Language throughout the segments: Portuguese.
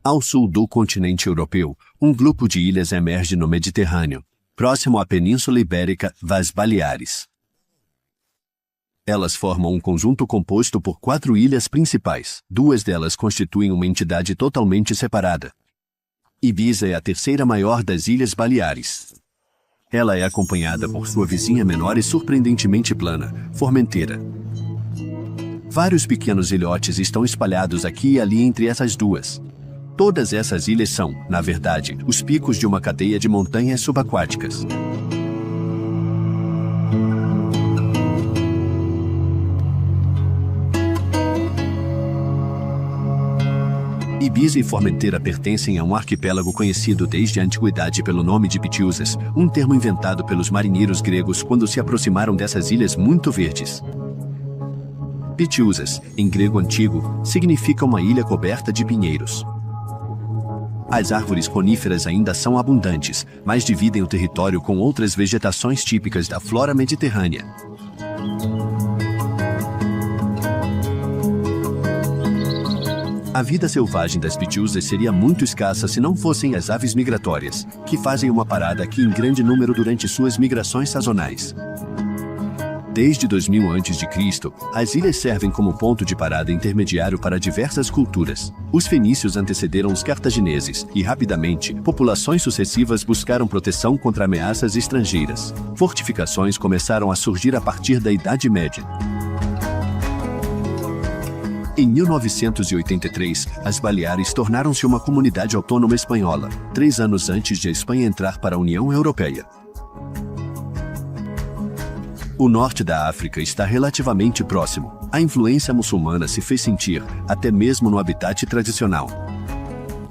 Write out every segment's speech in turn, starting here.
Ao sul do continente europeu, um grupo de ilhas emerge no Mediterrâneo, próximo à Península Ibérica, das Baleares. Elas formam um conjunto composto por 4 ilhas principais. 2 delas constituem uma entidade totalmente separada. Ibiza é a terceira maior das Ilhas Baleares. Ela é acompanhada por sua vizinha menor e surpreendentemente plana, Formentera. Vários pequenos ilhotes estão espalhados aqui e ali entre essas duas. Todas essas ilhas são, na verdade, os picos de uma cadeia de montanhas subaquáticas. Ibiza e Formentera pertencem a um arquipélago conhecido desde a antiguidade pelo nome de Pitiusas, um termo inventado pelos marinheiros gregos quando se aproximaram dessas ilhas muito verdes. Pitiusas, em grego antigo, significa uma ilha coberta de pinheiros. As árvores coníferas ainda são abundantes, mas dividem o território com outras vegetações típicas da flora mediterrânea. A vida selvagem das Pitiusas seria muito escassa se não fossem as aves migratórias, que fazem uma parada aqui em grande número durante suas migrações sazonais. Desde 2000 a.C., as ilhas servem como ponto de parada intermediário para diversas culturas. Os fenícios antecederam os cartagineses e, rapidamente, populações sucessivas buscaram proteção contra ameaças estrangeiras. Fortificações começaram a surgir a partir da Idade Média. Em 1983, as Baleares tornaram-se uma comunidade autônoma espanhola, 3 anos antes de a Espanha entrar para a União Europeia. O norte da África está relativamente próximo. A influência muçulmana se fez sentir, até mesmo no habitat tradicional.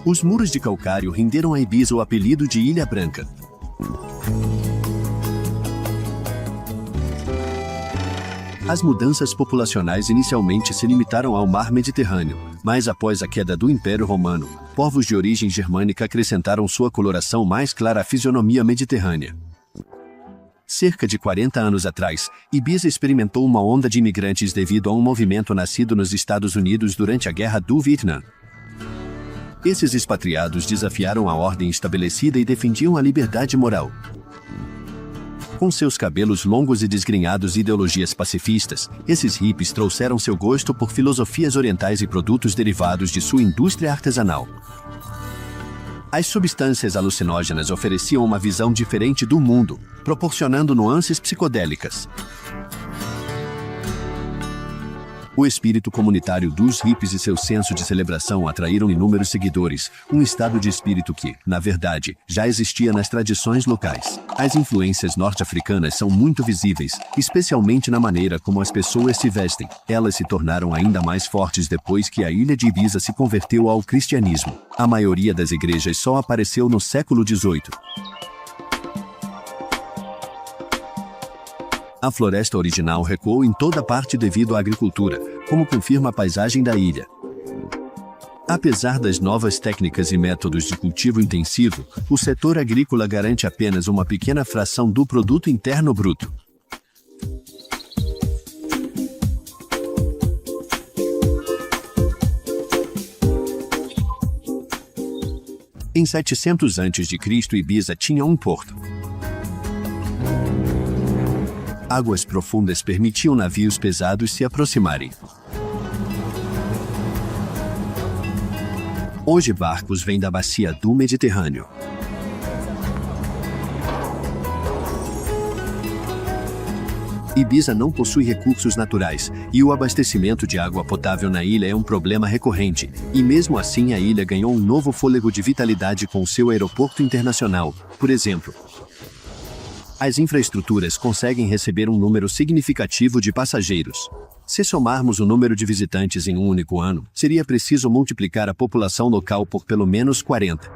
Os muros de calcário renderam a Ibiza o apelido de Ilha Branca. As mudanças populacionais inicialmente se limitaram ao mar Mediterrâneo, mas após a queda do Império Romano, povos de origem germânica acrescentaram sua coloração mais clara à fisionomia mediterrânea. Cerca de 40 anos atrás, Ibiza experimentou uma onda de imigrantes devido a um movimento nascido nos Estados Unidos durante a Guerra do Vietnã. Esses expatriados desafiaram a ordem estabelecida e defendiam a liberdade moral. Com seus cabelos longos e desgrenhados e ideologias pacifistas, esses hippies trouxeram seu gosto por filosofias orientais e produtos derivados de sua indústria artesanal. As substâncias alucinógenas ofereciam uma visão diferente do mundo, proporcionando nuances psicodélicas. O espírito comunitário dos hippies e seu senso de celebração atraíram inúmeros seguidores, um estado de espírito que, na verdade, já existia nas tradições locais. As influências norte-africanas são muito visíveis, especialmente na maneira como as pessoas se vestem. Elas se tornaram ainda mais fortes depois que a ilha de Ibiza se converteu ao cristianismo. A maioria das igrejas só apareceu no século XVIII. A floresta original recuou em toda parte devido à agricultura, como confirma a paisagem da ilha. Apesar das novas técnicas e métodos de cultivo intensivo, o setor agrícola garante apenas uma pequena fração do produto interno bruto. Em 700 a.C., Ibiza tinha um porto. Águas profundas permitiam navios pesados se aproximarem. Hoje barcos vêm da bacia do Mediterrâneo. Ibiza não possui recursos naturais, e o abastecimento de água potável na ilha é um problema recorrente, e mesmo assim a ilha ganhou um novo fôlego de vitalidade com seu aeroporto internacional, por exemplo. As infraestruturas conseguem receber um número significativo de passageiros. Se somarmos o número de visitantes em um único ano, seria preciso multiplicar a população local por pelo menos 40.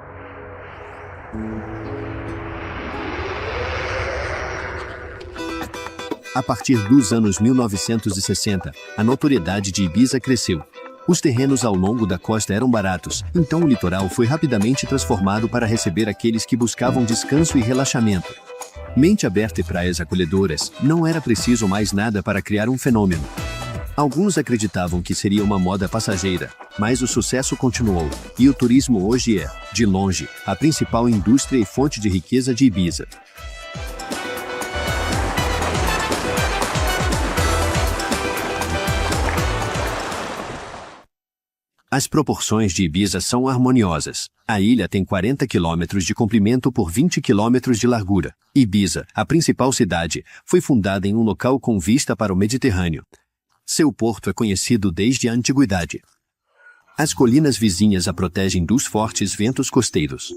A partir dos anos 1960, a notoriedade de Ibiza cresceu. Os terrenos ao longo da costa eram baratos, então o litoral foi rapidamente transformado para receber aqueles que buscavam descanso e relaxamento. Mente aberta e praias acolhedoras, não era preciso mais nada para criar um fenômeno. Alguns acreditavam que seria uma moda passageira, Mas o sucesso continuou, e o turismo hoje é, de longe, a principal indústria e fonte de riqueza de Ibiza. As proporções de Ibiza são harmoniosas. A ilha tem 40 quilômetros de comprimento por 20 quilômetros de largura. Ibiza, a principal cidade, foi fundada em um local com vista para o Mediterrâneo. Seu porto é conhecido desde a antiguidade. As colinas vizinhas a protegem dos fortes ventos costeiros.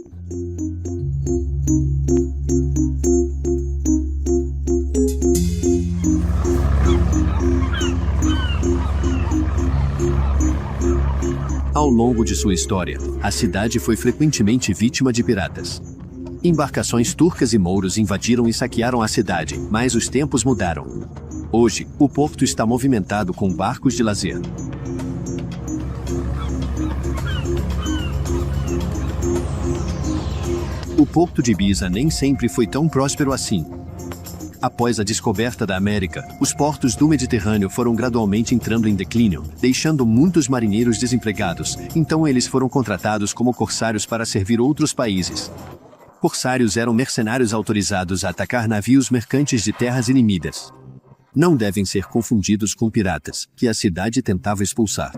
Ao longo de sua história, a cidade foi frequentemente vítima de piratas. Embarcações turcas e mouros invadiram e saquearam a cidade, mas os tempos mudaram. Hoje, o porto está movimentado com barcos de lazer. O porto de Ibiza nem sempre foi tão próspero assim. Após a descoberta da América, os portos do Mediterrâneo foram gradualmente entrando em declínio, deixando muitos marinheiros desempregados, então eles foram contratados como corsários para servir outros países. Corsários eram mercenários autorizados a atacar navios mercantes de terras inimigas. Não devem ser confundidos com piratas, que a cidade tentava expulsar.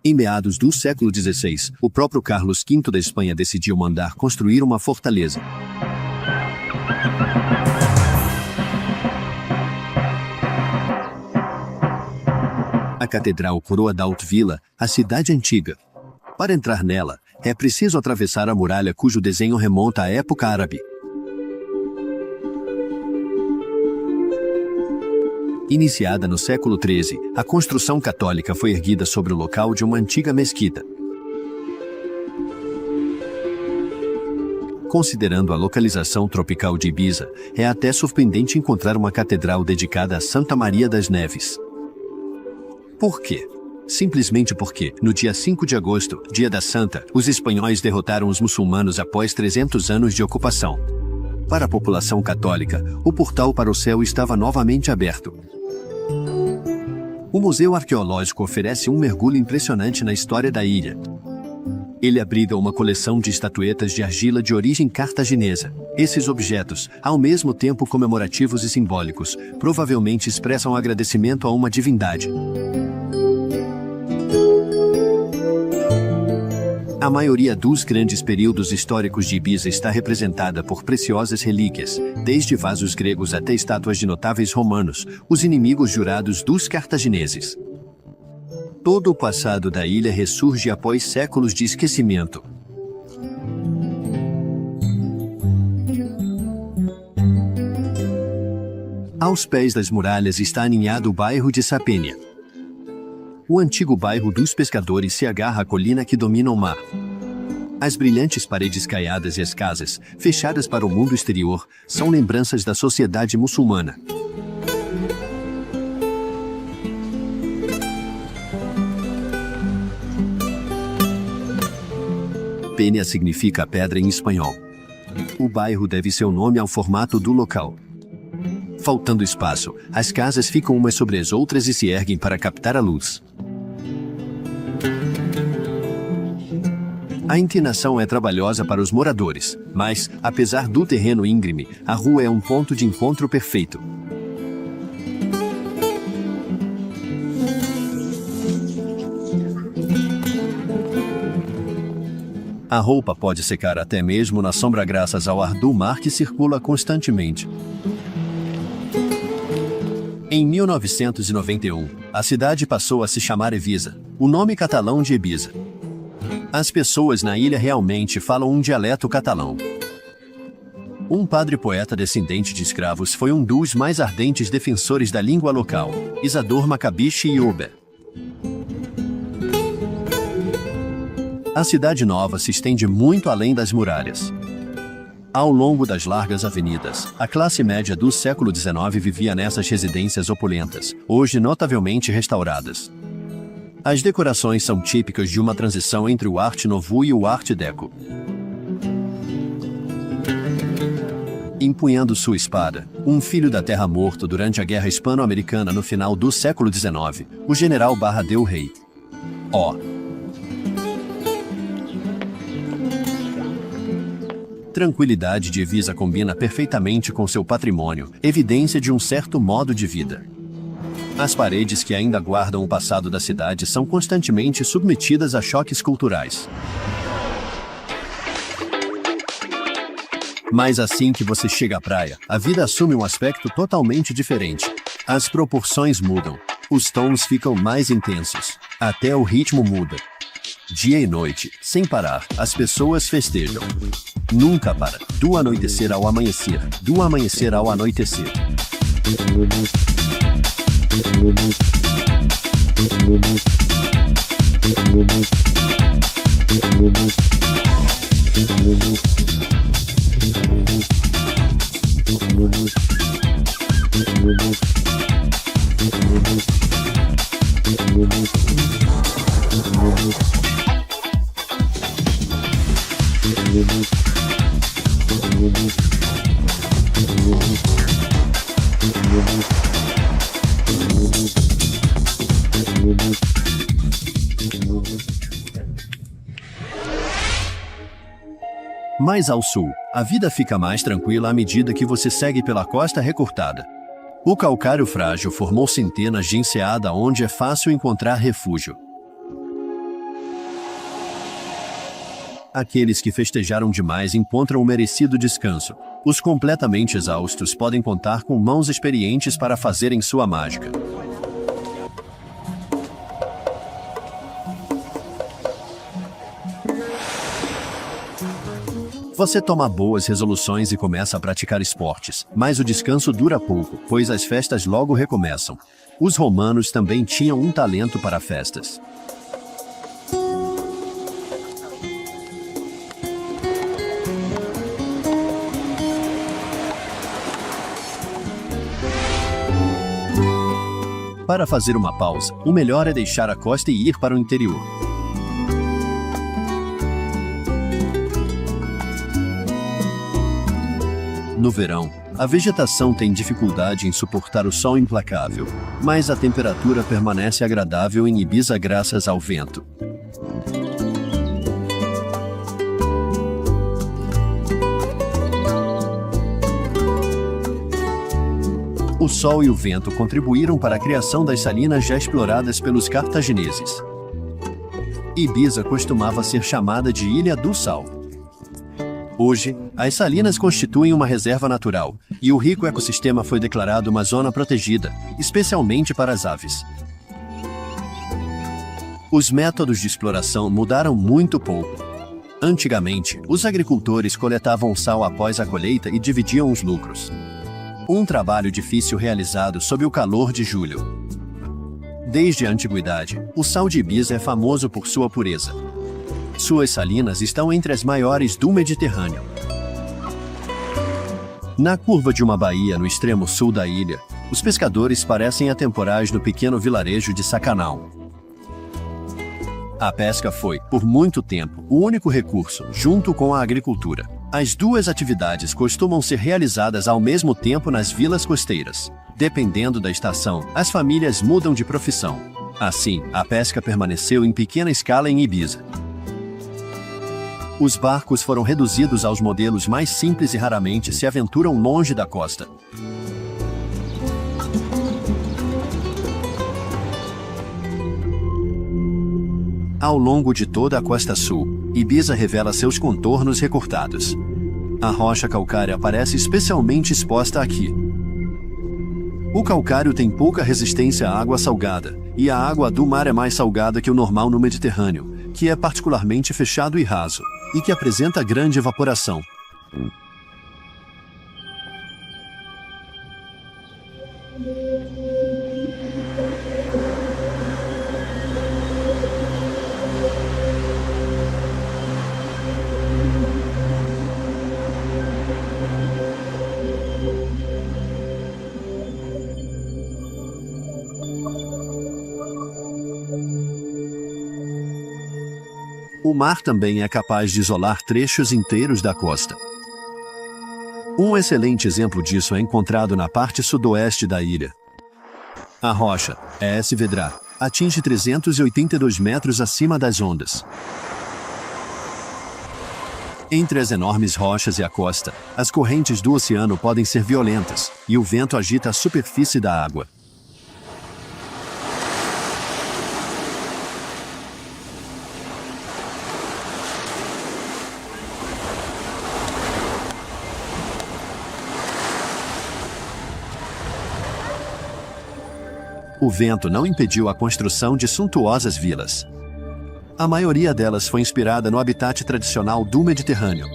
Em meados do século XVI, o próprio Carlos V da Espanha decidiu mandar construir uma fortaleza. A Catedral coroa da Altvila, a cidade antiga. Para entrar nela, é preciso atravessar a muralha cujo desenho remonta à época árabe. Iniciada no século XIII, a construção católica foi erguida sobre o local de uma antiga mesquita. Considerando a localização tropical de Ibiza, é até surpreendente encontrar uma catedral dedicada a Santa Maria das Neves. Por quê? Simplesmente porque, no dia 5 de agosto, dia da Santa, os espanhóis derrotaram os muçulmanos após 300 anos de ocupação. Para a população católica, o portal para o céu estava novamente aberto. O Museu Arqueológico oferece um mergulho impressionante na história da ilha. Ele abriga uma coleção de estatuetas de argila de origem cartaginesa. Esses objetos, ao mesmo tempo comemorativos e simbólicos, provavelmente expressam agradecimento a uma divindade. A maioria dos grandes períodos históricos de Ibiza está representada por preciosas relíquias, desde vasos gregos até estátuas de notáveis romanos, os inimigos jurados dos cartagineses. Todo o passado da ilha ressurge após séculos de esquecimento. Aos pés das muralhas está aninhado o bairro de Sapenia. O antigo bairro dos pescadores se agarra à colina que domina o mar. As brilhantes paredes caiadas e as casas, fechadas para o mundo exterior, são lembranças da sociedade muçulmana. Penia significa pedra em espanhol. O bairro deve seu nome ao formato do local. Faltando espaço, as casas ficam umas sobre as outras e se erguem para captar a luz. A inclinação é trabalhosa para os moradores, mas, apesar do terreno íngreme, a rua é um ponto de encontro perfeito. A roupa pode secar até mesmo na sombra graças ao ar do mar que circula constantemente. Em 1991, a cidade passou a se chamar Evisa, o nome catalão de Ibiza. As pessoas na ilha realmente falam um dialeto catalão. Um padre poeta descendente de escravos foi um dos mais ardentes defensores da língua local, Isador Maccabi Uber. A cidade nova se estende muito além das muralhas. Ao longo das largas avenidas, a classe média do século XIX vivia nessas residências opulentas, hoje notavelmente restauradas. As decorações são típicas de uma transição entre o Arte Nouveau e o Art Deco. Empunhando sua espada, um filho da terra morto durante a Guerra Hispano-Americana no final do século XIX, o general Barra del Rey. Tranquilidade de Ibiza combina perfeitamente com seu patrimônio, evidência de um certo modo de vida. As paredes que ainda guardam o passado da cidade são constantemente submetidas a choques culturais. Mas assim que você chega à praia, a vida assume um aspecto totalmente diferente. As proporções mudam. Os tons ficam mais intensos. Até o ritmo muda. Dia e noite, sem parar, as pessoas festejam. Nunca para. Do anoitecer ao amanhecer. Do amanhecer ao anoitecer. Mais ao sul, a vida fica mais tranquila à medida que você segue pela costa recortada. O calcário frágil formou centenas de enseada onde é fácil encontrar refúgio. Aqueles que festejaram demais encontram o merecido descanso. Os completamente exaustos podem contar com mãos experientes para fazerem sua mágica. Você toma boas resoluções e começa a praticar esportes, mas o descanso dura pouco, pois as festas logo recomeçam. Os romanos também tinham um talento para festas. Para fazer uma pausa, o melhor é deixar a costa e ir para o interior. No verão, a vegetação tem dificuldade em suportar o sol implacável, mas a temperatura permanece agradável em Ibiza graças ao vento. O sol e o vento contribuíram para a criação das salinas já exploradas pelos cartagineses. Ibiza costumava ser chamada de Ilha do Sal. Hoje, as salinas constituem uma reserva natural, e o rico ecossistema foi declarado uma zona protegida, especialmente para as aves. Os métodos de exploração mudaram muito pouco. Antigamente, os agricultores coletavam sal após a colheita e dividiam os lucros. Um trabalho difícil realizado sob o calor de julho. Desde a antiguidade, o sal de Ibiza é famoso por sua pureza. Suas salinas estão entre as maiores do Mediterrâneo. Na curva de uma baía no extremo sul da ilha, os pescadores parecem atemporais no pequeno vilarejo de Sacanau. A pesca foi, por muito tempo, o único recurso, junto com a agricultura. As duas atividades costumam ser realizadas ao mesmo tempo nas vilas costeiras. Dependendo da estação, as famílias mudam de profissão. Assim, a pesca permaneceu em pequena escala em Ibiza. Os barcos foram reduzidos aos modelos mais simples e raramente se aventuram longe da costa. Ao longo de toda a costa sul, Ibiza revela seus contornos recortados. A rocha calcária aparece especialmente exposta aqui. O calcário tem pouca resistência à água salgada, e a água do mar é mais salgada que o normal no Mediterrâneo, que é particularmente fechado e raso, e que apresenta grande evaporação. O mar também é capaz de isolar trechos inteiros da costa. Um excelente exemplo disso é encontrado na parte sudoeste da ilha. A rocha, Es Vedrà, atinge 382 metros acima das ondas. Entre as enormes rochas e a costa, as correntes do oceano podem ser violentas, e o vento agita a superfície da água. O vento não impediu a construção de suntuosas vilas. A maioria delas foi inspirada no habitat tradicional do Mediterrâneo.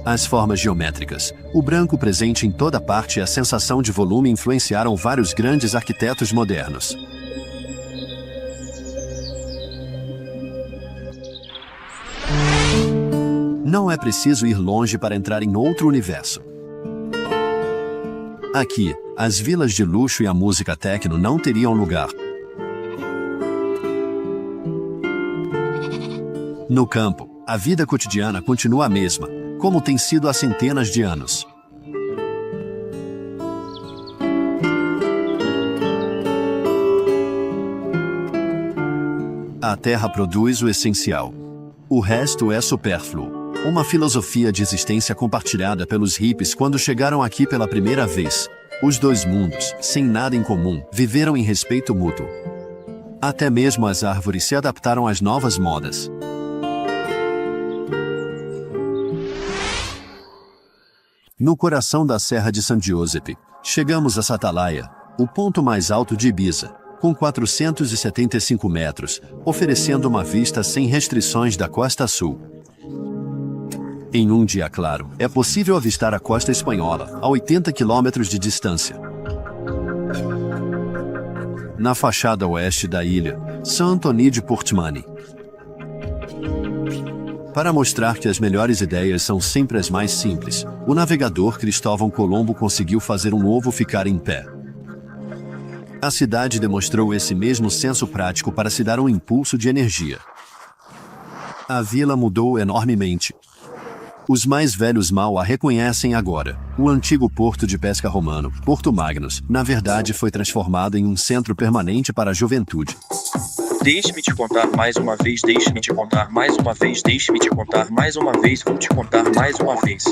As formas geométricas, o branco presente em toda parte e a sensação de volume influenciaram vários grandes arquitetos modernos. Não é preciso ir longe para entrar em outro universo. Aqui, as vilas de luxo e a música techno não teriam lugar. No campo, a vida cotidiana continua a mesma, como tem sido há centenas de anos. A terra produz o essencial. O resto é supérfluo. Uma filosofia de existência compartilhada pelos hippies quando chegaram aqui pela primeira vez. Os dois mundos, sem nada em comum, viveram em respeito mútuo. Até mesmo as árvores se adaptaram às novas modas. No coração da Serra de San Giuseppe, chegamos a Satalaia, o ponto mais alto de Ibiza, com 475 metros, oferecendo uma vista sem restrições da costa sul. Em um dia claro, é possível avistar a costa espanhola, a 80 quilômetros de distância. Na fachada oeste da ilha, San Antonio de Portmany. Para mostrar que as melhores ideias são sempre as mais simples, o navegador Cristóvão Colombo conseguiu fazer um ovo ficar em pé. A cidade demonstrou esse mesmo senso prático para se dar um impulso de energia. A vila mudou enormemente. Os mais velhos mal a reconhecem agora. O antigo porto de pesca romano, Porto Magnus, na verdade foi transformado em um centro permanente para a juventude. Deixe-me te contar mais uma vez, deixe-me te contar mais uma vez, deixe-me te contar mais uma vez, vou te contar mais uma vez.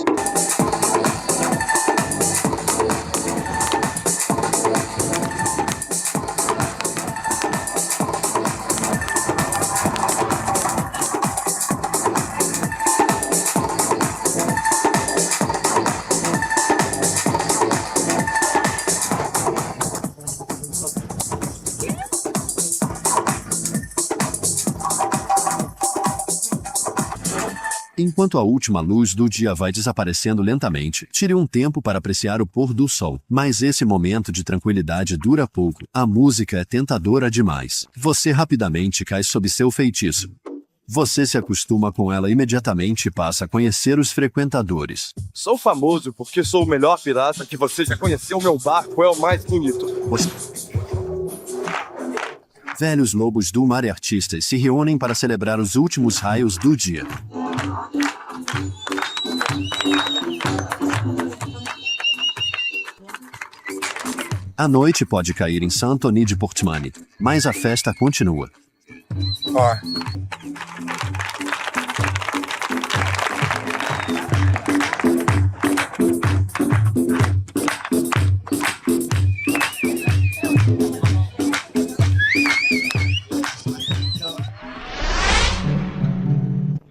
Enquanto a última luz do dia vai desaparecendo lentamente, tire um tempo para apreciar o pôr do sol. Mas esse momento de tranquilidade dura pouco. A música é tentadora demais. Você rapidamente cai sob seu feitiço. Você se acostuma com ela imediatamente e passa a conhecer os frequentadores. Sou famoso porque sou o melhor pirata que você já conheceu. Meu barco é o mais bonito. Velhos lobos do mar e artistas se reúnem para celebrar os últimos raios do dia. A noite pode cair em San Antonio de Portmany, mas a festa continua.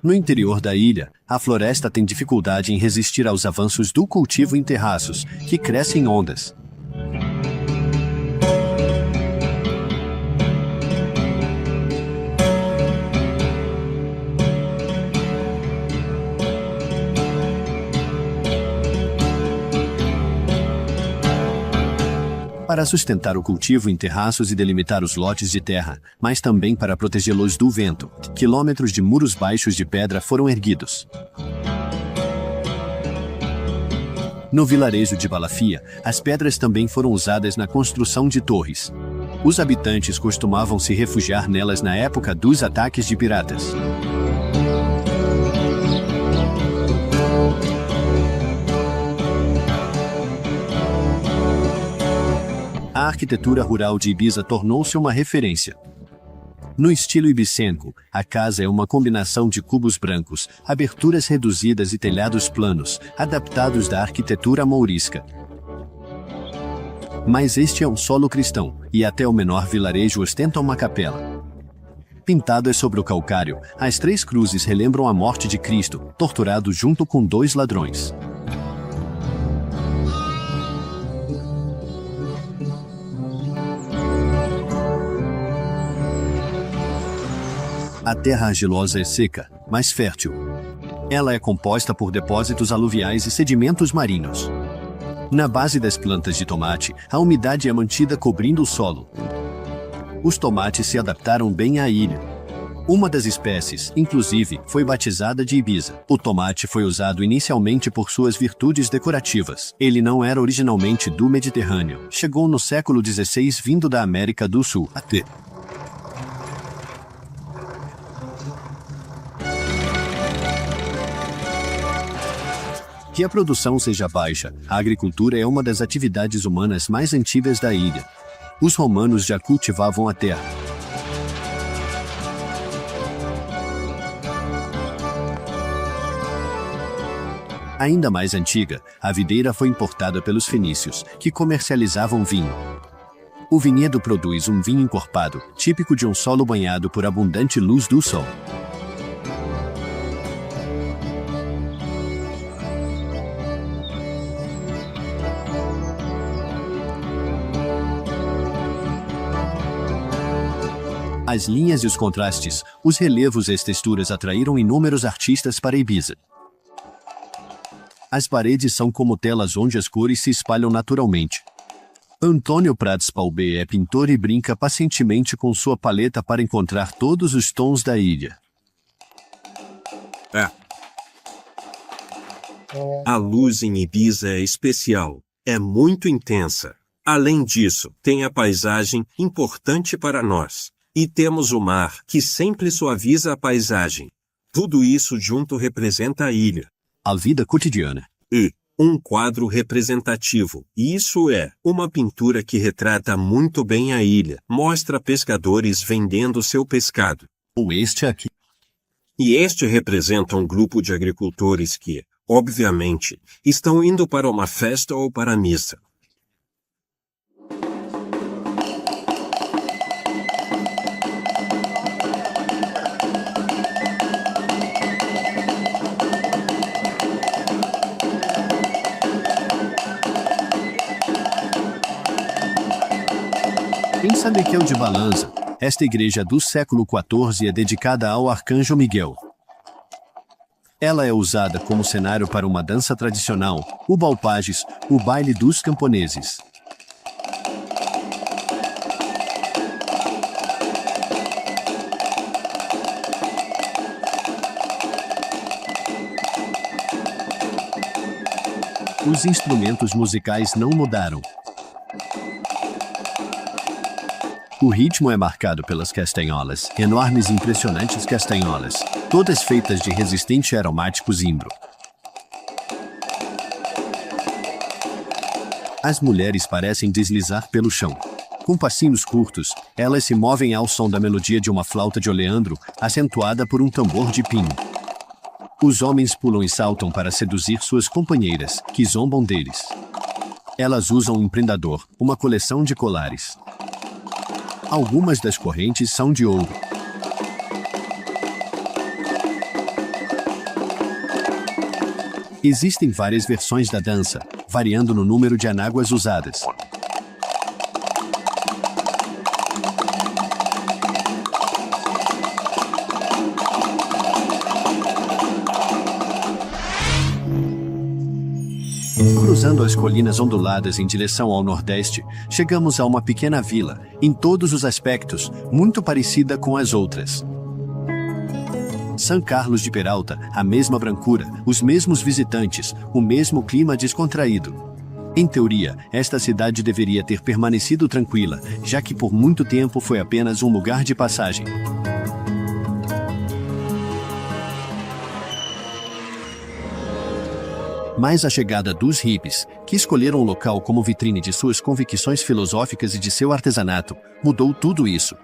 No interior da ilha, a floresta tem dificuldade em resistir aos avanços do cultivo em terraços, que cresce em ondas. Para sustentar o cultivo em terraços e delimitar os lotes de terra, mas também para protegê-los do vento, quilômetros de muros baixos de pedra foram erguidos. No vilarejo de Balafia, as pedras também foram usadas na construção de torres. Os habitantes costumavam se refugiar nelas na época dos ataques de piratas. A arquitetura rural de Ibiza tornou-se uma referência. No estilo ibicênico, a casa é uma combinação de cubos brancos, aberturas reduzidas e telhados planos, adaptados da arquitetura mourisca. Mas este é um solo cristão, e até o menor vilarejo ostenta uma capela. Pintadas sobre o calcário, as 3 cruzes relembram a morte de Cristo, torturado junto com 2 ladrões. A terra argilosa é seca, mas fértil. Ela é composta por depósitos aluviais e sedimentos marinhos. Na base das plantas de tomate, a umidade é mantida cobrindo o solo. Os tomates se adaptaram bem à ilha. Uma das espécies, inclusive, foi batizada de Ibiza. O tomate foi usado inicialmente por suas virtudes decorativas. Ele não era originalmente do Mediterrâneo. Chegou no século XVI vindo da América do Sul. Que a produção seja baixa, a agricultura é uma das atividades humanas mais antigas da ilha. Os romanos já cultivavam a terra. Ainda mais antiga, a videira foi importada pelos fenícios, que comercializavam vinho. O vinhedo produz um vinho encorpado, típico de um solo banhado por abundante luz do sol. As linhas e os contrastes, os relevos e as texturas atraíram inúmeros artistas para Ibiza. As paredes são como telas onde as cores se espalham naturalmente. Antônio Prats Palbe é pintor e brinca pacientemente com sua paleta para encontrar todos os tons da ilha. A luz em Ibiza é especial, é muito intensa. Além disso, tem a paisagem, importante para nós. E temos o mar, que sempre suaviza a paisagem. Tudo isso junto representa a ilha. A vida cotidiana. E um quadro representativo. Isso é uma pintura que retrata muito bem a ilha. Mostra pescadores vendendo seu pescado. Ou este aqui. E este representa um grupo de agricultores que, obviamente, estão indo para uma festa ou para a missa. Em San Miquel de Balanza, esta igreja do século XIV é dedicada ao Arcanjo Miguel. Ela é usada como cenário para uma dança tradicional, o Balpages, o baile dos camponeses. Os instrumentos musicais não mudaram. O ritmo é marcado pelas castanholas, enormes e impressionantes castanholas, todas feitas de resistente e aromático zimbro. As mulheres parecem deslizar pelo chão. Com passinhos curtos, elas se movem ao som da melodia de uma flauta de oleandro, acentuada por um tambor de pinho. Os homens pulam e saltam para seduzir suas companheiras, que zombam deles. Elas usam um prendador, uma coleção de colares. Algumas das correntes são de ouro. Existem várias versões da dança, variando no número de anáguas usadas. Cruzando as colinas onduladas em direção ao nordeste, chegamos a uma pequena vila, em todos os aspectos, muito parecida com as outras. São Carlos de Peralta, a mesma brancura, os mesmos visitantes, o mesmo clima descontraído. Em teoria, esta cidade deveria ter permanecido tranquila, já que por muito tempo foi apenas um lugar de passagem. Mas a chegada dos hippies, que escolheram o local como vitrine de suas convicções filosóficas e de seu artesanato, mudou tudo isso.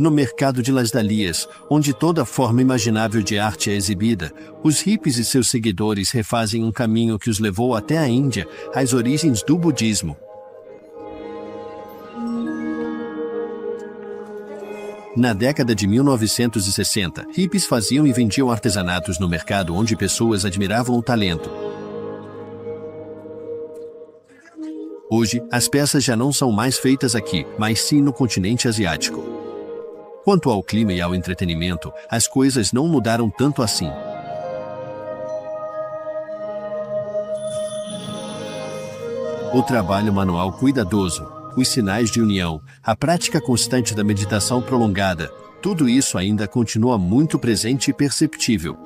No mercado de Las Dalias, onde toda forma imaginável de arte é exibida, os hippies e seus seguidores refazem um caminho que os levou até a Índia, às origens do budismo. Na década de 1960, hippies faziam e vendiam artesanatos no mercado onde pessoas admiravam o talento. Hoje, as peças já não são mais feitas aqui, mas sim no continente asiático. Quanto ao clima e ao entretenimento, as coisas não mudaram tanto assim. O trabalho manual cuidadoso, os sinais de união, a prática constante da meditação prolongada, tudo isso ainda continua muito presente e perceptível.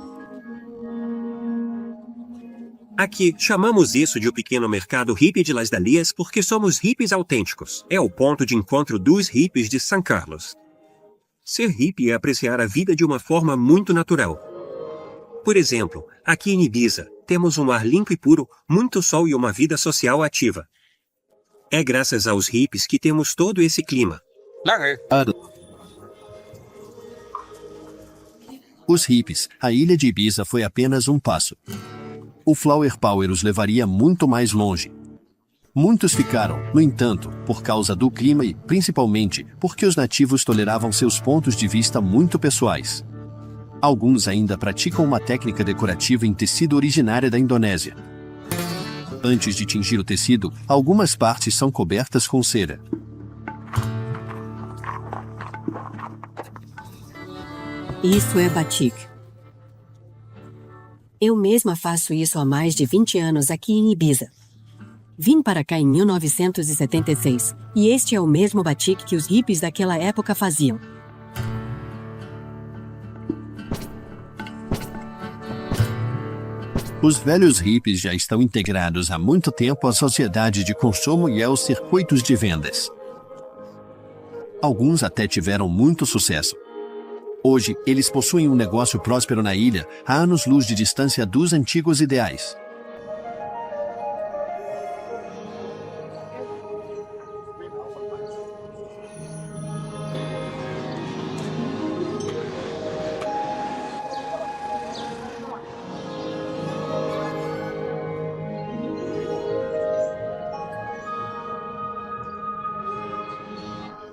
Aqui, chamamos isso de o pequeno mercado hippie de Las Dalias porque somos hippies autênticos. É o ponto de encontro dos hippies de São Carlos. Ser hippie é apreciar a vida de uma forma muito natural. Por exemplo, aqui em Ibiza, temos um ar limpo e puro, muito sol e uma vida social ativa. É graças aos hippies que temos todo esse clima. Os hippies, a ilha de Ibiza foi apenas um passo. O Flower Power os levaria muito mais longe. Muitos ficaram, no entanto, por causa do clima e, principalmente, porque os nativos toleravam seus pontos de vista muito pessoais. Alguns ainda praticam uma técnica decorativa em tecido originária da Indonésia. Antes de tingir o tecido, algumas partes são cobertas com cera. Isso é batik. Eu mesma faço isso há mais de 20 anos aqui em Ibiza. Vim para cá em 1976, e este é o mesmo batik que os hippies daquela época faziam. Os velhos hippies já estão integrados há muito tempo à sociedade de consumo e aos circuitos de vendas. Alguns até tiveram muito sucesso. Hoje, eles possuem um negócio próspero na ilha, a anos-luz de distância dos antigos ideais.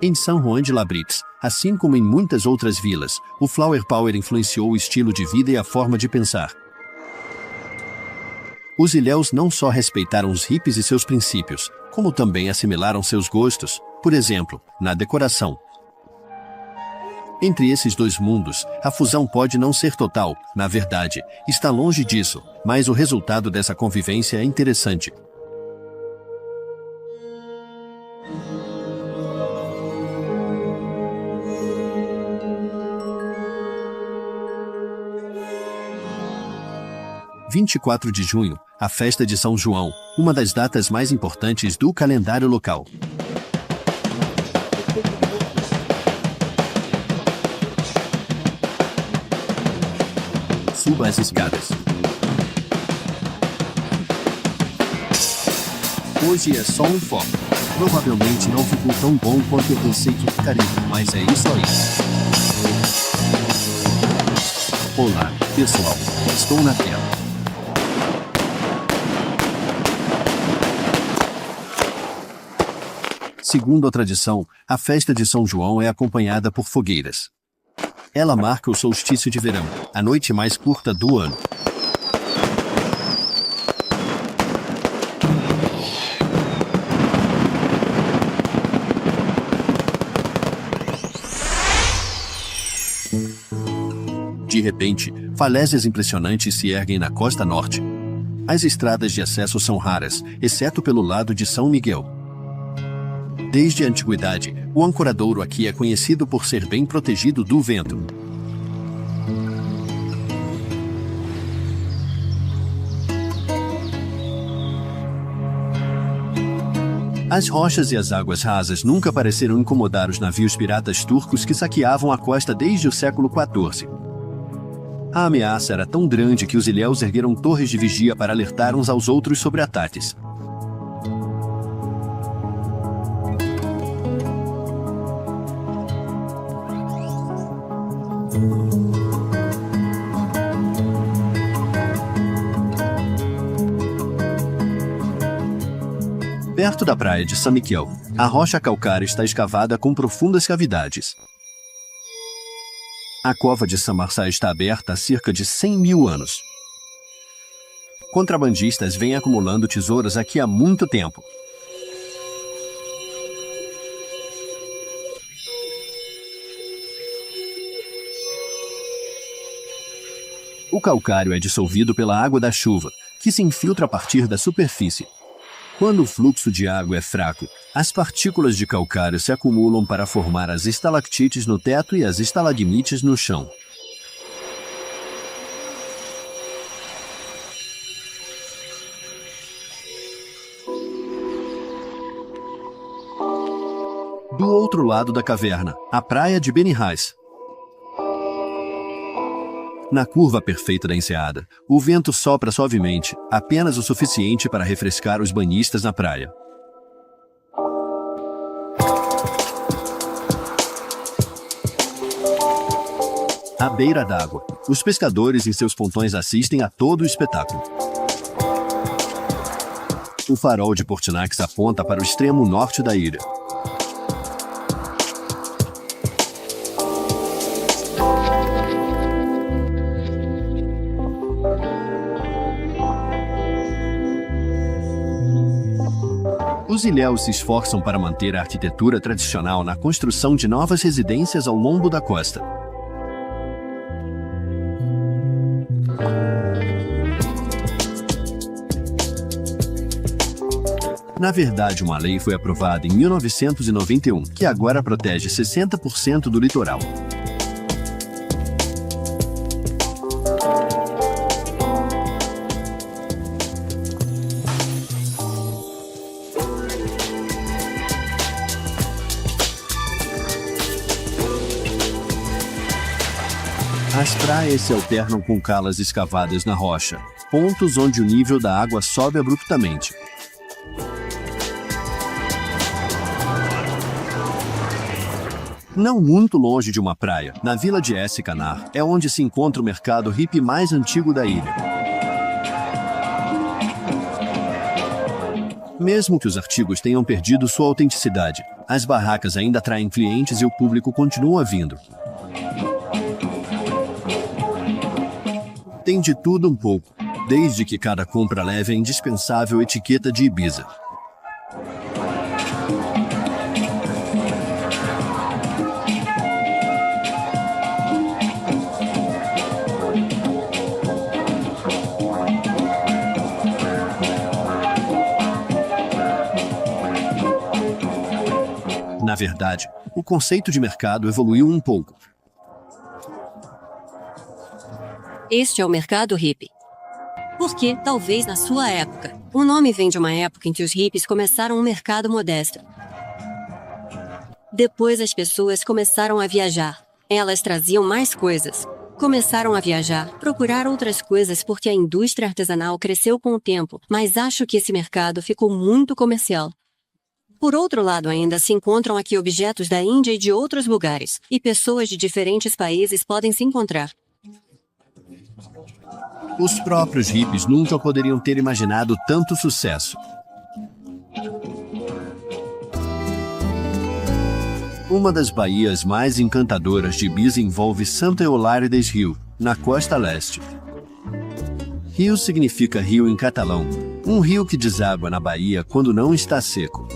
Em São Juan de Labritz, assim como em muitas outras vilas, o Flower Power influenciou o estilo de vida e a forma de pensar. Os ilhéus não só respeitaram os hippies e seus princípios, como também assimilaram seus gostos, por exemplo, na decoração. Entre esses dois mundos, a fusão pode não ser total, na verdade, está longe disso, mas o resultado dessa convivência é interessante. – 24 de junho, a festa de São João, uma das datas mais importantes do calendário local. Suba as escadas. Hoje é só um foco. Provavelmente não ficou tão bom quanto eu pensei que ficaria, mas é isso aí. Olá, pessoal. Estou na tela. Segundo a tradição, a festa de São João é acompanhada por fogueiras. Ela marca o solstício de verão, a noite mais curta do ano. De repente, falésias impressionantes se erguem na costa norte. As estradas de acesso são raras, exceto pelo lado de São Miguel. Desde a antiguidade, o ancoradouro aqui é conhecido por ser bem protegido do vento. As rochas e as águas rasas nunca pareceram incomodar os navios piratas turcos que saqueavam a costa desde o século XIV. A ameaça era tão grande que os ilhéus ergueram torres de vigia para alertar uns aos outros sobre ataques. Perto da praia de San Miguel, a rocha calcária está escavada com profundas cavidades. A cova de San Marçal está aberta há cerca de 100 mil anos. Contrabandistas vêm acumulando tesouros aqui há muito tempo. O calcário é dissolvido pela água da chuva, que se infiltra a partir da superfície. Quando o fluxo de água é fraco, as partículas de calcário se acumulam para formar as estalactites no teto e as estalagmites no chão. Do outro lado da caverna, a praia de Benihais. Na curva perfeita da enseada, o vento sopra suavemente, apenas o suficiente para refrescar os banhistas na praia. À beira d'água, os pescadores em seus pontões assistem a todo o espetáculo. O farol de Portinax aponta para o extremo norte da ilha. Os ilhéus se esforçam para manter a arquitetura tradicional na construção de novas residências ao longo da costa. Na verdade, uma lei foi aprovada em 1991, que agora protege 60% do litoral. As praias se alternam com calas escavadas na rocha, pontos onde o nível da água sobe abruptamente. Não muito longe de uma praia, na vila de Essicanar, é onde se encontra o mercado hippie mais antigo da ilha. Mesmo que os artigos tenham perdido sua autenticidade, as barracas ainda atraem clientes e o público continua vindo. Tem de tudo um pouco, desde que cada compra leve a indispensável etiqueta de Ibiza. Na verdade, o conceito de mercado evoluiu um pouco. Este é o mercado hippie. Porque, talvez na sua época, o nome vem de uma época em que os hippies começaram um mercado modesto. Depois as pessoas começaram a viajar. Elas traziam mais coisas. Começaram a viajar, procurar outras coisas porque a indústria artesanal cresceu com o tempo, mas acho que esse mercado ficou muito comercial. Por outro lado, ainda se encontram aqui objetos da Índia e de outros lugares, e pessoas de diferentes países podem se encontrar. Os próprios hippies nunca poderiam ter imaginado tanto sucesso. Uma das baías mais encantadoras de Ibiza envolve Santa Eulalia des Rius, na costa leste. Rio significa rio em catalão, um rio que deságua na baía quando não está seco.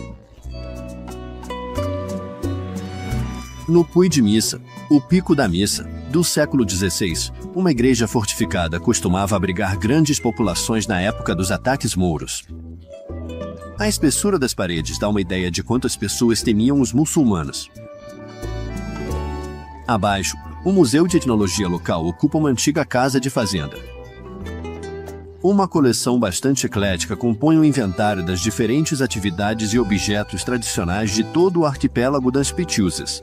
No Puy de Missa, o Pico da Missa, do século XVI, uma igreja fortificada costumava abrigar grandes populações na época dos ataques mouros. A espessura das paredes dá uma ideia de quantas pessoas temiam os muçulmanos. Abaixo, o Museu de Etnologia local ocupa uma antiga casa de fazenda. Uma coleção bastante eclética compõe o inventário das diferentes atividades e objetos tradicionais de todo o arquipélago das Pitiusas.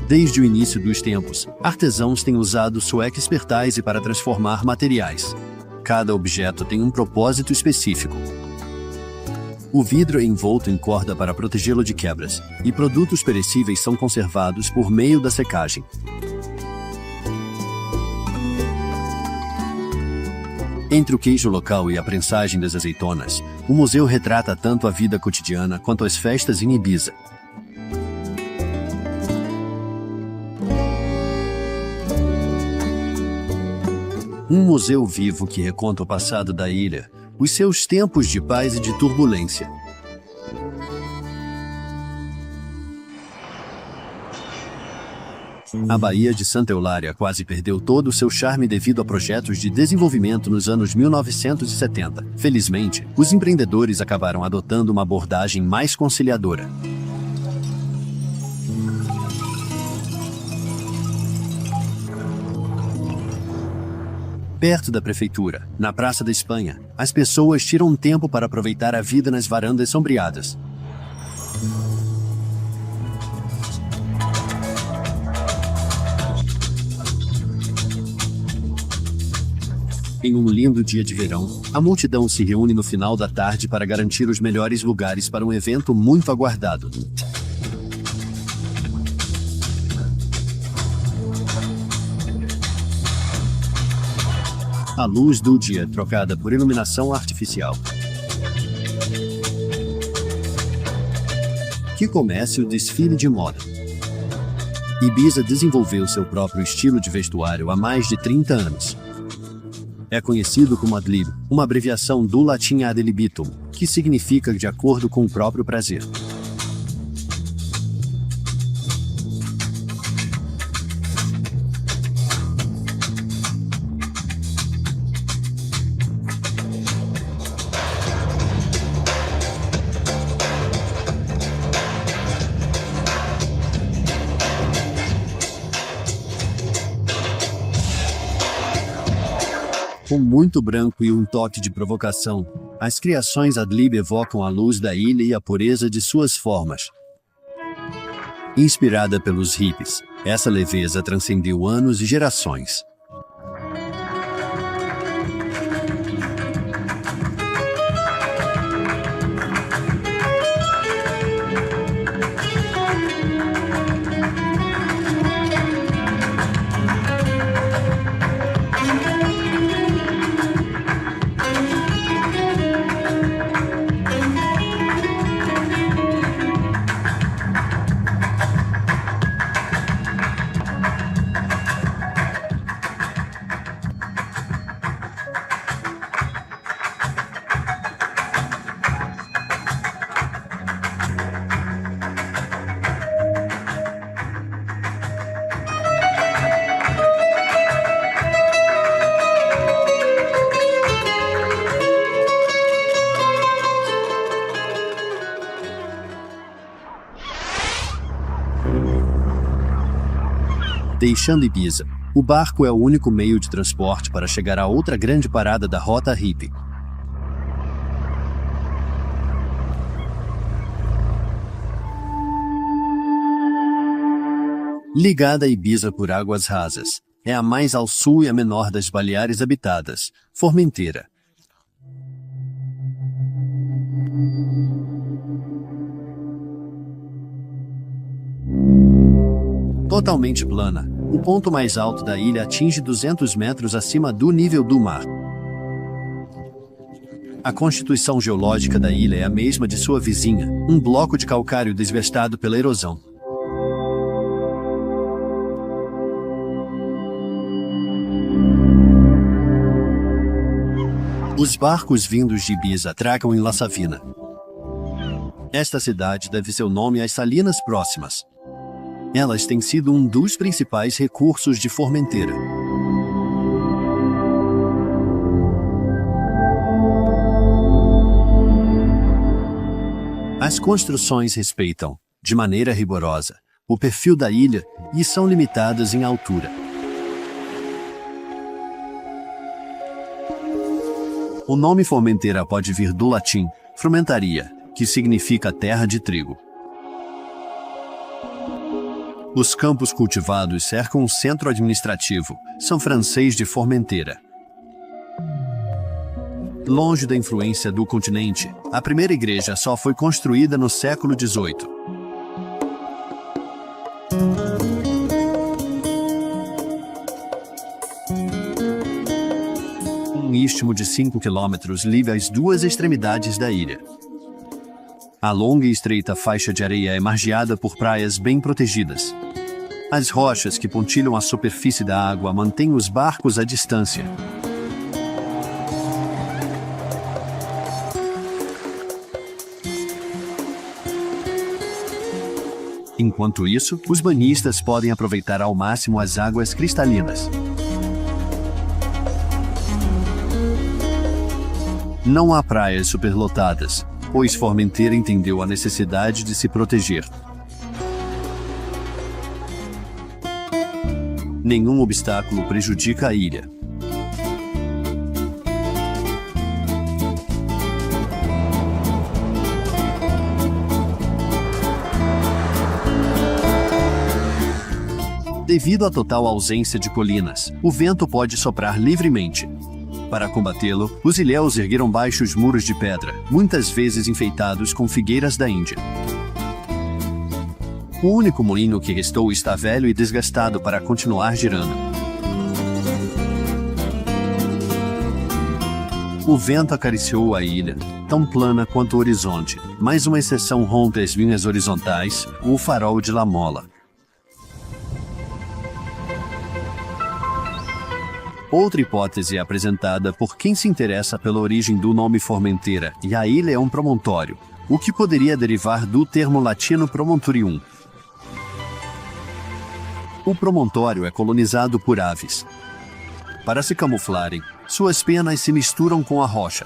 Desde o início dos tempos, artesãos têm usado sua expertise para transformar materiais. cada objeto tem um propósito específico. O vidro é envolto em corda para protegê-lo de quebras, e produtos perecíveis são conservados por meio da secagem. Entre o queijo local e a prensagem das azeitonas, o museu retrata tanto a vida cotidiana quanto as festas em Ibiza. Um museu vivo que reconta o passado da ilha, os seus tempos de paz e de turbulência. A Baía de Santa Eulária quase perdeu todo o seu charme devido a projetos de desenvolvimento nos anos 1970. Felizmente, os empreendedores acabaram adotando uma abordagem mais conciliadora. Perto da prefeitura, na Praça da Espanha, as pessoas tiram um tempo para aproveitar a vida nas varandas sombreadas. Em um lindo dia de verão, a multidão se reúne no final da tarde para garantir os melhores lugares para um evento muito aguardado. A luz do dia é trocada por iluminação artificial. Que comece o desfile de moda. Ibiza desenvolveu seu próprio estilo de vestuário há mais de 30 anos. É conhecido como ad lib, uma abreviação do latim ad libitum, que significa de acordo com o próprio prazer. Com muito branco e um toque de provocação, as criações ad lib evocam a luz da ilha e a pureza de suas formas. Inspirada pelos hippies, essa leveza transcendeu anos e gerações. Deixando Ibiza, o barco é o único meio de transporte para chegar a outra grande parada da rota hippie. Ligada a Ibiza por águas rasas, é a mais ao sul e a menor das Baleares habitadas, Formentera. Totalmente plana, o ponto mais alto da ilha atinge 200 metros acima do nível do mar. A constituição geológica da ilha é a mesma de sua vizinha, um bloco de calcário desgastado pela erosão. Os barcos vindos de Ibiza atracam em La Savina. Esta cidade deve seu nome às salinas próximas. Elas têm sido um dos principais recursos de Formentera. As construções respeitam, de maneira rigorosa, o perfil da ilha e são limitadas em altura. O nome Formentera pode vir do latim frumentaria, que significa terra de trigo. Os campos cultivados cercam o centro administrativo, São Francês de Formentera. Longe da influência do continente, a primeira igreja só foi construída no século XVIII. Um istmo de 5 quilômetros liga as duas extremidades da ilha. A longa e estreita faixa de areia é margeada por praias bem protegidas. As rochas que pontilham a superfície da água mantêm os barcos à distância. Enquanto isso, os banhistas podem aproveitar ao máximo as águas cristalinas. Não há praias superlotadas, pois Formentera entendeu a necessidade de se proteger. Nenhum obstáculo prejudica a ilha. Devido à total ausência de colinas, o vento pode soprar livremente. Para combatê-lo, os ilhéus ergueram baixos muros de pedra, muitas vezes enfeitados com figueiras da Índia. O único moinho que restou está velho e desgastado para continuar girando. O vento acariciou a ilha, tão plana quanto o horizonte, mas uma exceção rompe as linhas horizontais, o farol de La Mola. Outra hipótese é apresentada por quem se interessa pela origem do nome Formentera, e a ilha é um promontório, o que poderia derivar do termo latino promontorium. O promontório é colonizado por aves. Para se camuflarem, suas penas se misturam com a rocha.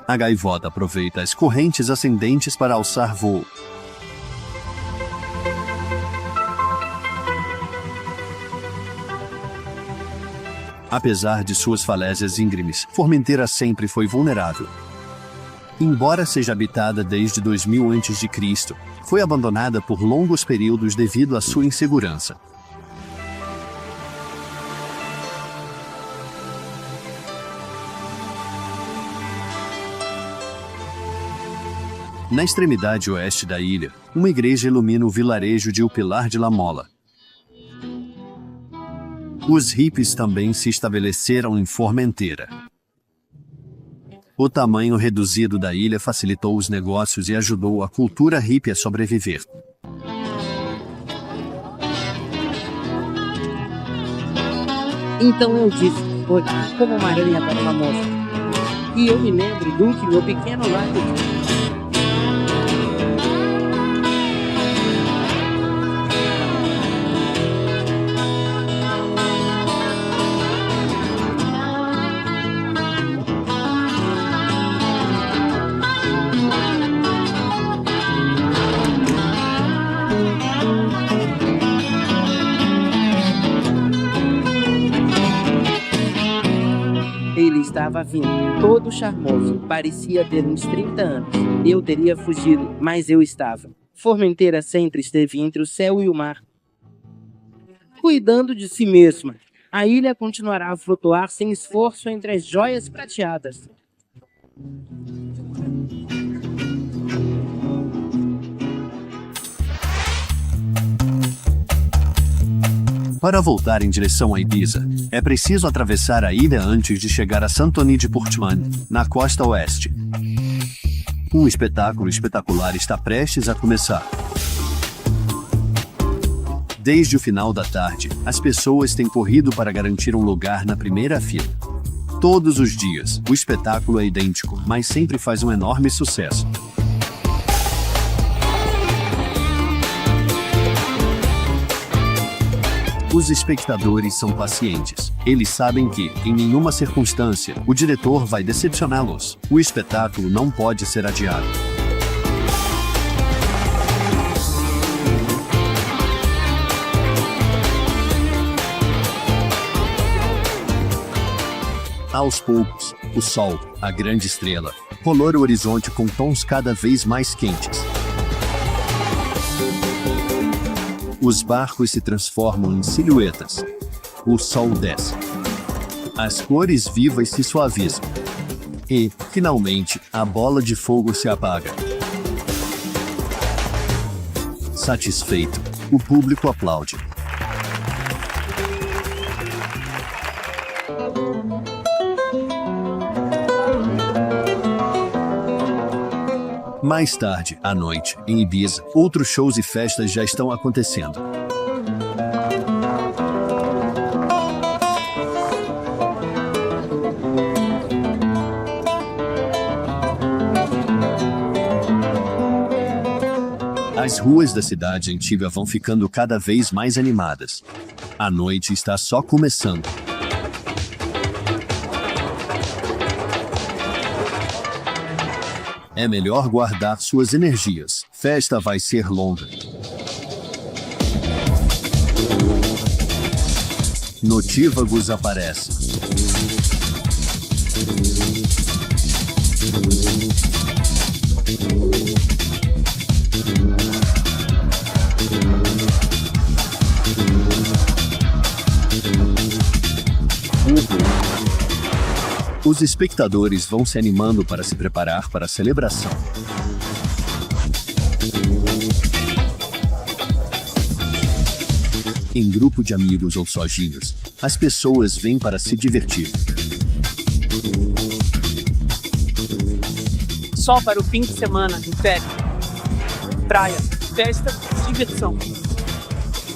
A gaivota aproveita as correntes ascendentes para alçar voo. Apesar de suas falésias íngremes, Formentera sempre foi vulnerável. Embora seja habitada desde 2000 a.C., foi abandonada por longos períodos devido à sua insegurança. Na extremidade oeste da ilha, uma igreja ilumina o vilarejo de O Pilar de La Mola. Os hippies também se estabeleceram em Formentera. O tamanho reduzido da ilha facilitou os negócios e ajudou a cultura hippie a sobreviver. Então eu disse, foi como uma aranha para uma moça. E eu me lembro do que meu pequeno lago disse. Ele estava vindo, todo charmoso, parecia ter uns 30 anos. Eu teria fugido, mas eu estava. Formentera sempre esteve entre o céu e o mar, cuidando de si mesma. A ilha continuará a flutuar sem esforço entre as joias prateadas. Para voltar em direção a Ibiza, é preciso atravessar a ilha antes de chegar a Santoni de Portman, na costa oeste. Um espetáculo espetacular está prestes a começar. Desde o final da tarde, as pessoas têm corrido para garantir um lugar na primeira fila. Todos os dias, o espetáculo é idêntico, mas sempre faz um enorme sucesso. Os espectadores são pacientes. Eles sabem que, em nenhuma circunstância, o diretor vai decepcioná-los. O espetáculo não pode ser adiado. Aos poucos, o sol, a grande estrela, colora o horizonte com tons cada vez mais quentes. Os barcos se transformam em silhuetas. O sol desce. As cores vivas se suavizam. E, finalmente, a bola de fogo se apaga. Satisfeito, o público aplaude. Mais tarde, à noite, em Ibiza, outros shows e festas já estão acontecendo. As ruas da cidade antiga vão ficando cada vez mais animadas. A noite está só começando. É melhor guardar suas energias. Festa vai ser longa. Notívagos aparece. Os espectadores vão se animando para se preparar para a celebração. Em grupo de amigos ou sozinhos, as pessoas vêm para se divertir. Só para o fim de semana, em férias. Praia, festa, diversão.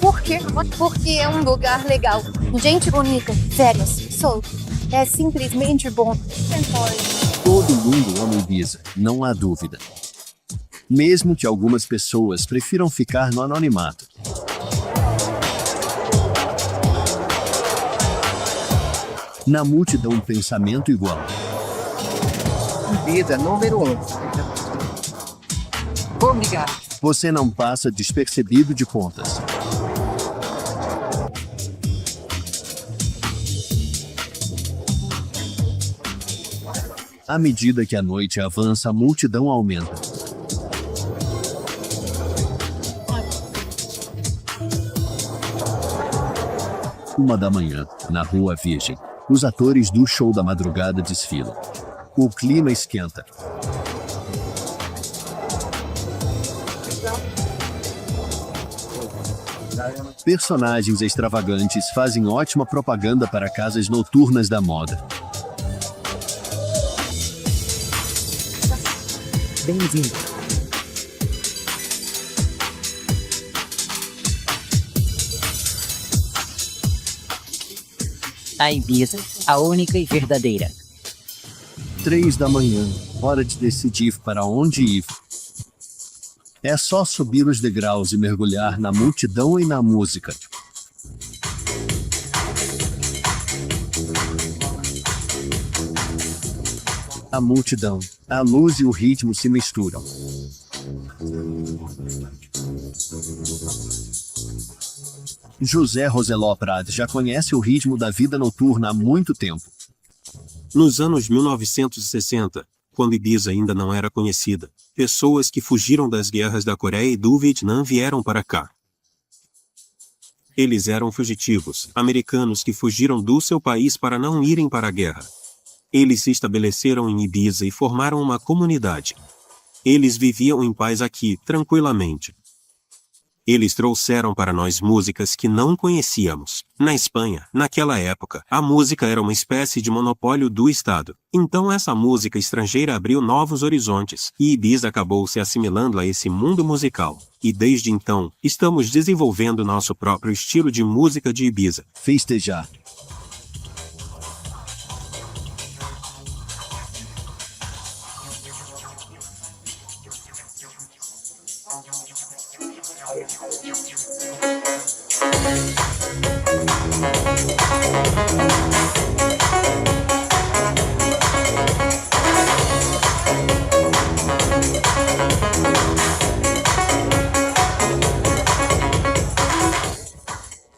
Por quê? Porque é um lugar legal. Gente bonita, férias, solto. É simplesmente bom. Todo mundo ama Ibiza, não há dúvida. Mesmo que algumas pessoas prefiram ficar no anonimato. Na multidão, um pensamento igual. Ibiza número 1. Obrigado. Você não passa despercebido de pontas. À medida que a noite avança, a multidão aumenta. Uma da manhã, na Rua Virgem, os atores do show da madrugada desfilam. O clima esquenta. Personagens extravagantes fazem ótima propaganda para casas noturnas da moda. Bem-vindo. A Ibiza, a única e verdadeira. 3 da manhã, hora de decidir para onde ir. É só subir os degraus e mergulhar na multidão e na música. A multidão, a luz e o ritmo se misturam. José Roseló Prat já conhece o ritmo da vida noturna há muito tempo. Nos anos 1960, quando Ibiza ainda não era conhecida, pessoas que fugiram das guerras da Coreia e do Vietnã vieram para cá. Eles eram fugitivos, americanos que fugiram do seu país para não irem para a guerra. Eles se estabeleceram em Ibiza e formaram uma comunidade. Eles viviam em paz aqui, tranquilamente. Eles trouxeram para nós músicas que não conhecíamos. Na Espanha, naquela época, a música era uma espécie de monopólio do Estado. Então essa música estrangeira abriu novos horizontes, e Ibiza acabou se assimilando a esse mundo musical. E desde então, estamos desenvolvendo nosso próprio estilo de música de Ibiza. Festejar.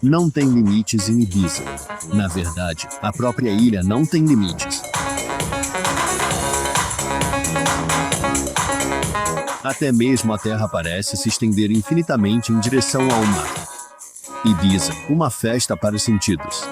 Não tem limites em Ibiza. Na verdade, a própria ilha não tem limites. Até mesmo a terra parece se estender infinitamente em direção ao mar. Ibiza, uma festa para os sentidos.